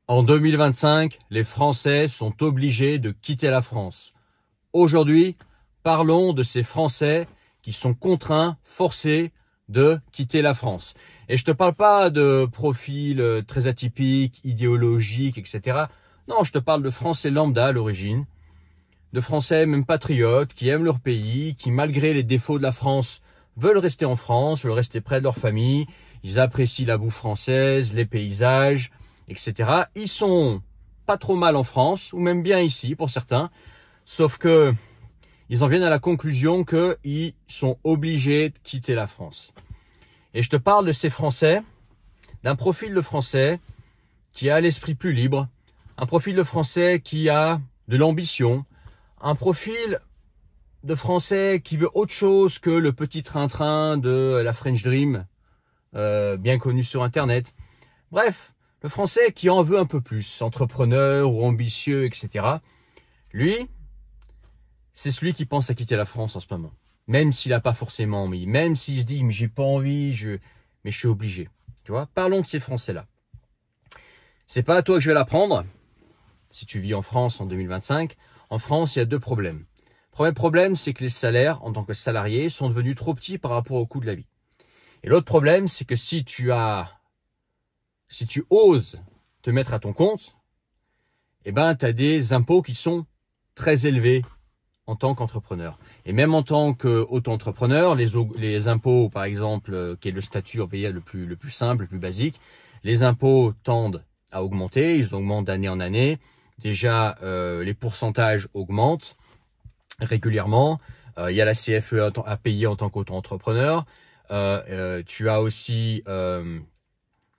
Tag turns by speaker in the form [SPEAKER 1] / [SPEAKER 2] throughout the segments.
[SPEAKER 1] En 2025, les Français sont obligés de quitter la France. Aujourd'hui, parlons de ces Français qui sont contraints, forcés de quitter la France. Et je te parle pas de profils très atypiques, idéologiques, etc. Non, je te parle de Français lambda à l'origine, de Français même patriotes, qui aiment leur pays, qui malgré les défauts de la France, veulent rester en France, veulent rester près de leur famille, ils apprécient la bouffe française, les paysages, etc. Ils sont pas trop mal en France, ou même bien ici pour certains, sauf que ils en viennent à la conclusion qu'ils sont obligés de quitter la France. Et je te parle de ces Français, d'un profil de Français qui a l'esprit plus libre, un profil de Français qui a de l'ambition, un profil de Français qui veut autre chose que le petit train-train de la French Dream, bien connu sur Internet. Bref, le Français qui en veut un peu plus, entrepreneur ou ambitieux, etc. Lui, c'est celui qui pense à quitter la France en ce moment. Même s'il n'a pas forcément envie, même s'il se dit « mais j'ai pas envie, mais je suis obligé ». Tu vois, parlons de ces Français-là. C'est pas à toi que je vais l'apprendre. Si tu vis en France en 2025, en France, il y a deux problèmes. Premier problème, c'est que les salaires en tant que salarié sont devenus trop petits par rapport au coût de la vie. Et l'autre problème, c'est que si tu oses te mettre à ton compte, eh ben, tu as des impôts qui sont très élevés en tant qu'entrepreneur. Et même en tant qu'auto-entrepreneur, les impôts, par exemple, qui est le statut employé le plus simple, le plus basique, les impôts tendent à augmenter, ils augmentent d'année en année. Déjà, les pourcentages augmentent régulièrement. Il y a la CFE à payer en tant qu'auto-entrepreneur. Tu as aussi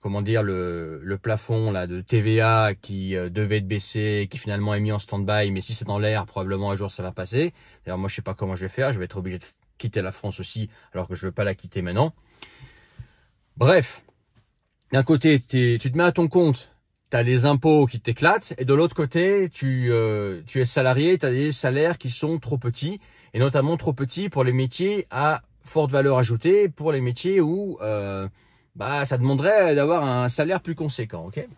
[SPEAKER 1] comment dire le plafond là de TVA qui devait être baissé, qui finalement est mis en stand-by, mais si c'est dans l'air, probablement un jour ça va passer. D'ailleurs, moi je sais pas comment je vais faire, je vais être obligé de quitter la France aussi, alors que je veux pas la quitter maintenant. Bref, d'un côté tu te mets à ton compte, tu as les impôts qui t'éclatent, et de l'autre côté tu es salarié, tu as des salaires qui sont trop petits, et notamment trop petits pour les métiers à forte valeur ajoutée, pour les métiers où ça demanderait d'avoir un salaire plus conséquent, ok?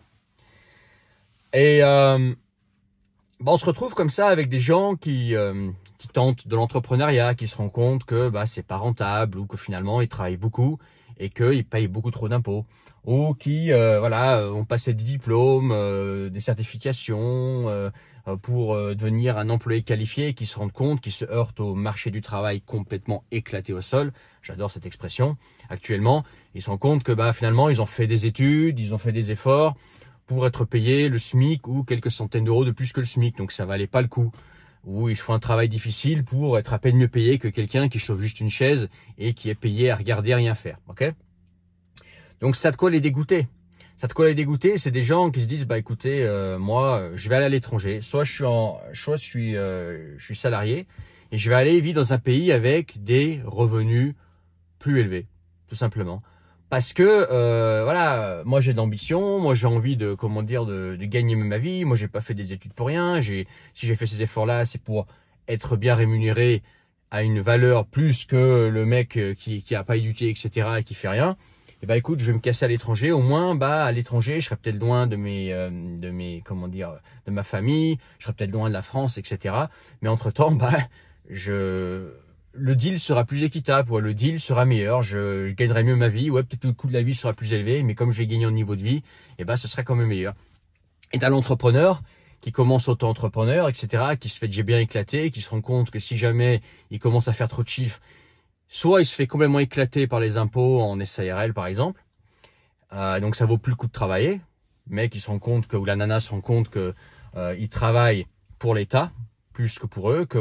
[SPEAKER 1] Et on se retrouve comme ça avec des gens qui tentent de l'entrepreneuriat, qui se rendent compte que c'est pas rentable, ou que finalement ils travaillent beaucoup et qu'ils payent beaucoup trop d'impôts, ou qui ont passé des diplômes, des certifications pour devenir un employé qualifié, et qui se rendent compte qu'ils se heurtent au marché du travail complètement éclaté au sol. J'adore cette expression. Actuellement, ils se rendent compte que finalement ils ont fait des études, ils ont fait des efforts pour être payés le SMIC ou quelques centaines d'euros de plus que le SMIC, donc ça valait pas le coup. Ou ils font un travail difficile pour être à peine mieux payé que quelqu'un qui chauffe juste une chaise et qui est payé à regarder rien faire, ok? Donc ça de quoi les dégoûter. Ça de quoi les dégoûter, c'est des gens qui se disent écoutez, moi je vais aller à l'étranger, soit je suis salarié et je vais aller vivre dans un pays avec des revenus plus élevés, tout simplement. Parce que moi j'ai de l'ambition, moi j'ai envie de gagner ma vie, moi j'ai pas fait des études pour rien, si j'ai fait ces efforts-là, c'est pour être bien rémunéré à une valeur plus que le mec qui a pas éduqué, etc. et qui fait rien. Et écoute, je vais me casser à l'étranger, au moins à l'étranger, je serai peut-être loin de ma famille, je serai peut-être loin de la France, etc. Mais entre-temps, le deal sera plus équitable, le deal sera meilleur, je gagnerai mieux ma vie, peut-être le coût de la vie sera plus élevé, mais comme je vais gagner en niveau de vie, ce sera quand même meilleur. Et t'as l'entrepreneur qui commence auto-entrepreneur, etc., qui se fait déjà bien éclater, qui se rend compte que si jamais il commence à faire trop de chiffres, soit il se fait complètement éclater par les impôts en SARL par exemple, donc ça vaut plus le coup de travailler, mais qui se rend compte ou la nana se rend compte que il travaille pour l'État plus que pour eux, que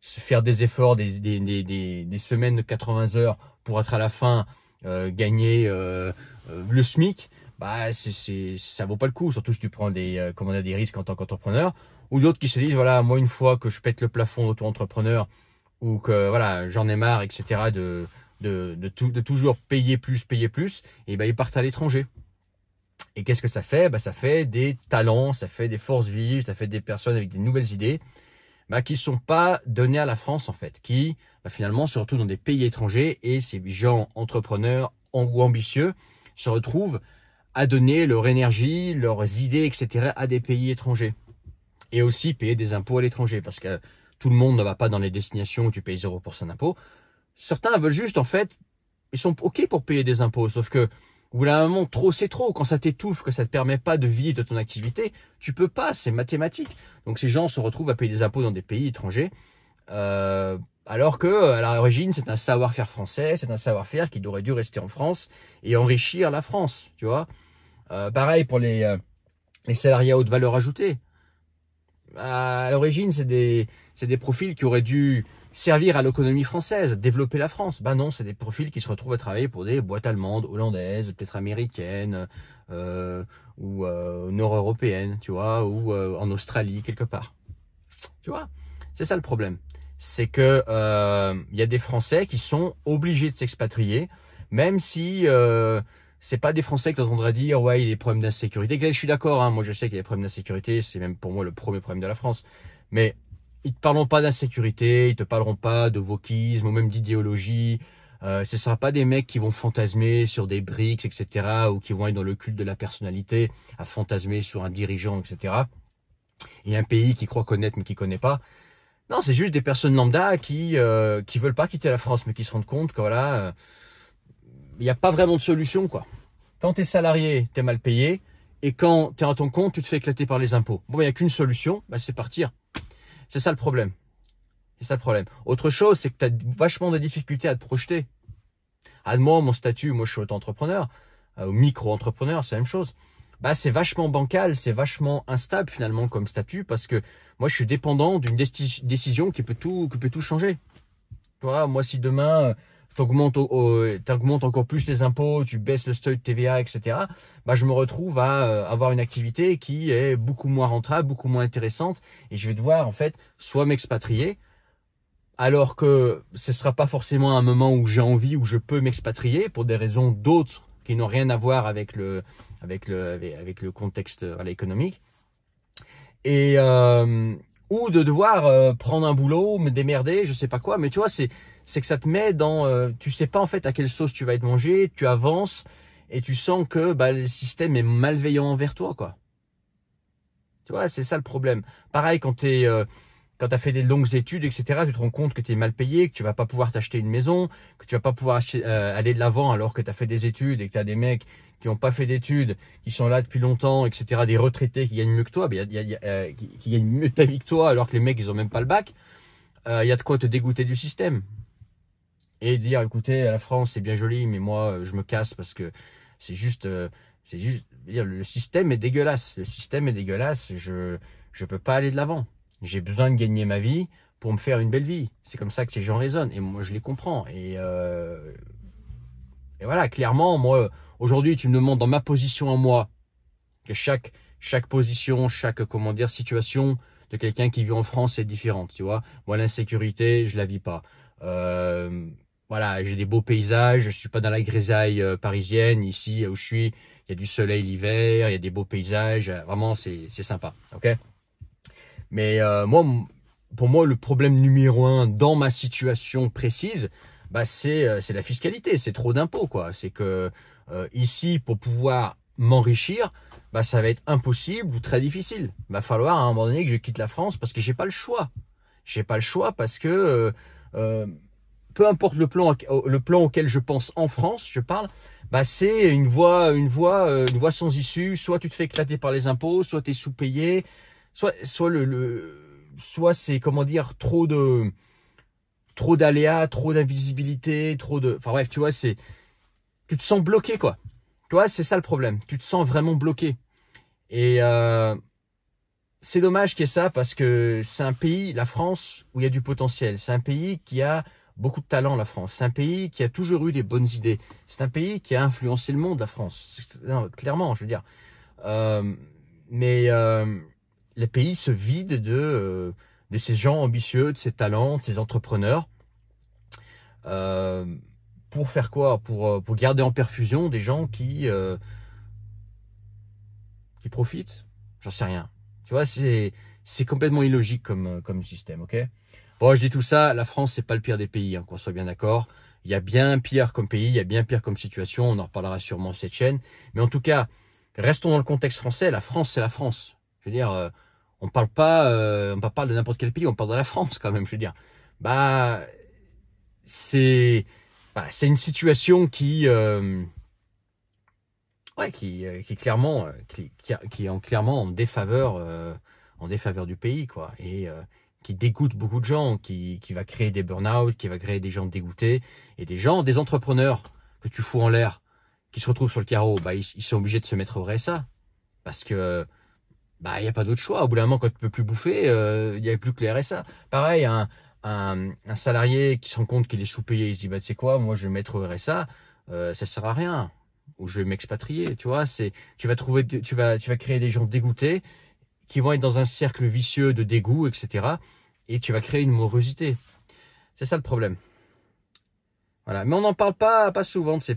[SPEAKER 1] se faire des efforts, des semaines de 80 heures pour être à la fin gagner le SMIC, ça vaut pas le coup, surtout si tu prends des risques en tant qu'entrepreneur, ou d'autres qui se disent moi une fois que je pète le plafond d'auto-entrepreneur, ou que j'en ai marre, etc. de toujours payer plus, et ils partent à l'étranger. Et qu'est-ce que ça fait? Ça fait des talents, ça fait des forces vives, ça fait des personnes avec des nouvelles idées, qui sont pas données à la France en fait, qui finalement se retrouvent dans des pays étrangers, et ces gens entrepreneurs ou ambitieux se retrouvent à donner leur énergie, leurs idées, etc. à des pays étrangers. Et aussi payer des impôts à l'étranger, parce que tout le monde ne va pas dans les destinations où tu payes 0% d'impôts. Certains veulent juste, en fait, ils sont OK pour payer des impôts, sauf que au bout d'un moment, trop c'est trop. Quand ça t'étouffe, que ça te permet pas de vivre de ton activité, tu peux pas, c'est mathématique. Donc ces gens se retrouvent à payer des impôts dans des pays étrangers, alors que à l'origine c'est un savoir-faire français, c'est un savoir-faire qui aurait dû rester en France et enrichir la France, tu vois. Pareil pour les salariés à haute valeur ajoutée. À l'origine, c'est des profils qui auraient dû servir à l'économie française, développer la France. Ben non, c'est des profils qui se retrouvent à travailler pour des boîtes allemandes, hollandaises, peut-être américaines, ou nord-européennes, tu vois, ou en Australie quelque part. Tu vois, c'est ça le problème. C'est que y a des Français qui sont obligés de s'expatrier, même si c'est pas des Français que tu entendras dire ouais, il y a des problèmes d'insécurité. Je suis d'accord, hein, moi je sais qu'il y a des problèmes d'insécurité, c'est même pour moi le premier problème de la France. Mais ils te parleront pas d'insécurité, ils te parleront pas de wokisme ou même d'idéologie. Ce sera pas des mecs qui vont fantasmer sur des briques, etc. ou qui vont être dans le culte de la personnalité, à fantasmer sur un dirigeant, etc. Et un pays qui croit connaître mais qui connaît pas. Non, c'est juste des personnes lambda qui veulent pas quitter la France mais qui se rendent compte que voilà, il n'y a pas vraiment de solution, quoi. Quand tu es salarié, tu es mal payé. Et quand tu es à ton compte, tu te fais éclater par les impôts. Bon, il n'y a qu'une solution, bah, c'est partir. C'est ça le problème. C'est ça le problème. Autre chose, c'est que tu as vachement de difficultés à te projeter. Moi, mon statut, moi je suis auto-entrepreneur, micro-entrepreneur, c'est la même chose. Bah, c'est vachement bancal, c'est vachement instable finalement comme statut parce que moi je suis dépendant d'une décision qui peut tout changer. Tu vois, moi si demain t'augmentes encore plus les impôts, tu baisses le seuil de TVA, etc. Bah, je me retrouve à avoir une activité qui est beaucoup moins rentable, beaucoup moins intéressante, et je vais devoir en fait soit m'expatrier, alors que ce sera pas forcément un moment où j'ai envie, où je peux m'expatrier pour des raisons d'autres qui n'ont rien à voir avec le contexte économique, et ou de devoir prendre un boulot, me démerder, je sais pas quoi, mais tu vois, c'est que ça te met dans tu sais pas en fait à quelle sauce tu vas être mangé, tu avances et tu sens que bah, le système est malveillant envers toi, quoi. Tu vois, c'est ça le problème. Pareil quand quand t'as fait des longues études, etc., tu te rends compte que tu es mal payé, que tu vas pas pouvoir t'acheter une maison, que tu vas pas pouvoir aller de l'avant alors que tu as fait des études et que tu as des mecs qui n'ont pas fait d'études, qui sont là depuis longtemps, etc., des retraités qui gagnent mieux que toi, qui gagnent mieux ta vie que toi alors que les mecs ils ont même pas le bac. Il y a de quoi te dégoûter du système. Et dire, écoutez, la France c'est bien joli, mais moi je me casse parce que c'est juste, le système est dégueulasse. Le système est dégueulasse. Je peux pas aller de l'avant. J'ai besoin de gagner ma vie pour me faire une belle vie. C'est comme ça que ces gens raisonnent. Et moi je les comprends. Et voilà, clairement, moi aujourd'hui tu me demandes dans ma position à moi que chaque position, chaque situation de quelqu'un qui vit en France est différente. Tu vois, moi l'insécurité je la vis pas. Voilà, j'ai des beaux paysages, je suis pas dans la grisaille parisienne. Ici où je suis, il y a du soleil l'hiver, il y a des beaux paysages, vraiment c'est sympa, ok. Mais pour moi, le problème numéro 1 dans ma situation précise, bah c'est la fiscalité, c'est trop d'impôts, quoi. C'est que ici, pour pouvoir m'enrichir, bah ça va être impossible ou très difficile. Il va falloir à un moment donné que je quitte la France parce que j'ai pas le choix. J'ai pas le choix parce que peu importe le plan auquel je pense en France, je parle, bah c'est une voie sans issue. Soit tu te fais éclater par les impôts, soit tu es sous-payé, soit c'est comment dire trop d'aléas, trop d'invisibilité, enfin bref, tu vois, tu te sens bloqué, quoi. Tu vois, c'est ça le problème. Tu te sens vraiment bloqué. Et c'est dommage qu'il y ait ça parce que c'est un pays, la France, où il y a du potentiel. C'est un pays qui a beaucoup de talent, la France. C'est un pays qui a toujours eu des bonnes idées. C'est un pays qui a influencé le monde, la France. Non, clairement, je veux dire. Mais le pays se vide de ces gens ambitieux, de ces talents, de ces entrepreneurs. Pour faire quoi? Pour garder en perfusion des gens qui profitent? J'en sais rien. Tu vois, c'est complètement illogique comme système, ok? Bon, je dis tout ça, la France, c'est pas le pire des pays, hein, qu'on soit bien d'accord. Il y a bien pire comme pays, il y a bien pire comme situation, on en reparlera sûrement sur cette chaîne. Mais en tout cas, restons dans le contexte français. La France, c'est la France. Je veux dire, on parle pas de n'importe quel pays, on parle de la France quand même. Je veux dire, c'est une situation qui est clairement qui est clairement en défaveur du pays, quoi, et qui dégoûte beaucoup de gens, qui va créer des burn-out, qui va créer des gens dégoûtés, et des entrepreneurs que tu fous en l'air, qui se retrouvent sur le carreau, ils sont obligés de se mettre au RSA, parce que il y a pas d'autre choix. Au bout d'un moment, quand tu peux plus bouffer, il y a plus que les RSA. Pareil, un salarié qui se rend compte qu'il est sous-payé, il se dit tu sais quoi, moi je vais mettre au RSA, ça sert à rien, ou je vais m'expatrier, tu vois. Tu vas créer des gens dégoûtés qui vont être dans un cercle vicieux de dégoût, etc. Et tu vas créer une morosité. C'est ça le problème. Voilà. Mais on n'en parle pas souvent de ces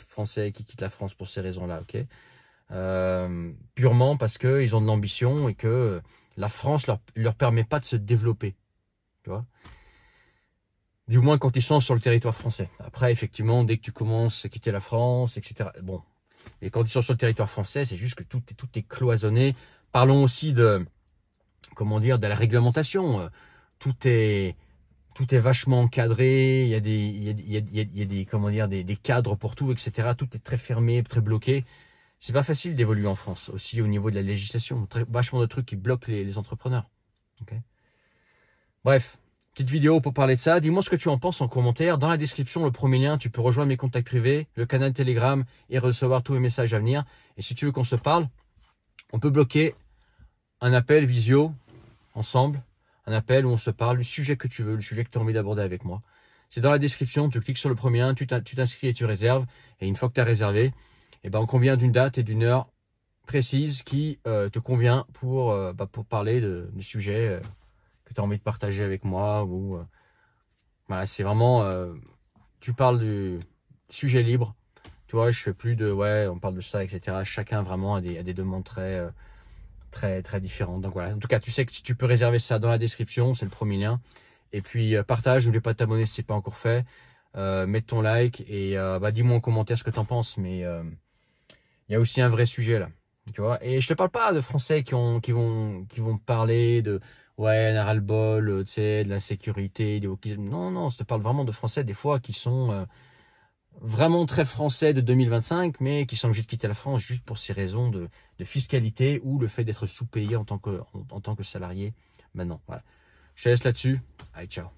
[SPEAKER 1] Français qui quittent la France pour ces raisons-là, ok. Purement parce qu'ils ont de l'ambition et que la France leur permet pas de se développer, tu vois. Du moins quand ils sont sur le territoire français. Après, effectivement, dès que tu commences à quitter la France, etc. Bon, et quand ils sont sur le territoire français, c'est juste que tout est cloisonné. Parlons aussi de la réglementation. Tout est vachement encadré. Il y a des cadres pour tout, etc. Tout est très fermé, très bloqué. C'est pas facile d'évoluer en France, aussi au niveau de la législation. Vachement de trucs qui bloquent les entrepreneurs. Okay. Bref, petite vidéo pour parler de ça. Dis-moi ce que tu en penses en commentaire. Dans la description, le premier lien, tu peux rejoindre mes contacts privés, le canal Telegram et recevoir tous mes messages à venir. Et si tu veux qu'on se parle, on peut bloquer un appel visio ensemble, un appel où on se parle du sujet que tu veux, le sujet que tu as envie d'aborder avec moi. C'est dans la description, tu cliques sur le premier lien, tu t'inscris et tu réserves. Et une fois que tu as réservé, on convient d'une date et d'une heure précise qui te convient pour parler du sujet que tu as envie de partager avec moi. Voilà, c'est vraiment, tu parles du sujet libre. Tu vois, je fais plus de, on parle de ça, etc. Chacun vraiment a des demandes très différentes. Donc voilà, en tout cas, tu sais que si tu peux réserver ça dans la description, c'est le premier lien. Et puis, partage, n'oublie pas de t'abonner si ce n'est pas encore fait. Mets ton like et dis-moi en commentaire ce que tu en penses. Mais il y a aussi un vrai sujet là, tu vois. Et je te parle pas de Français qui vont parler de on a ras-le-bol, tu sais, de l'insécurité, non, je te parle vraiment de Français des fois qui sont vraiment très français de 2025, mais qui sont obligés de quitter la France juste pour ces raisons de fiscalité ou le fait d'être sous-payé en tant que salarié maintenant. Voilà. Je te laisse là-dessus. Allez, ciao.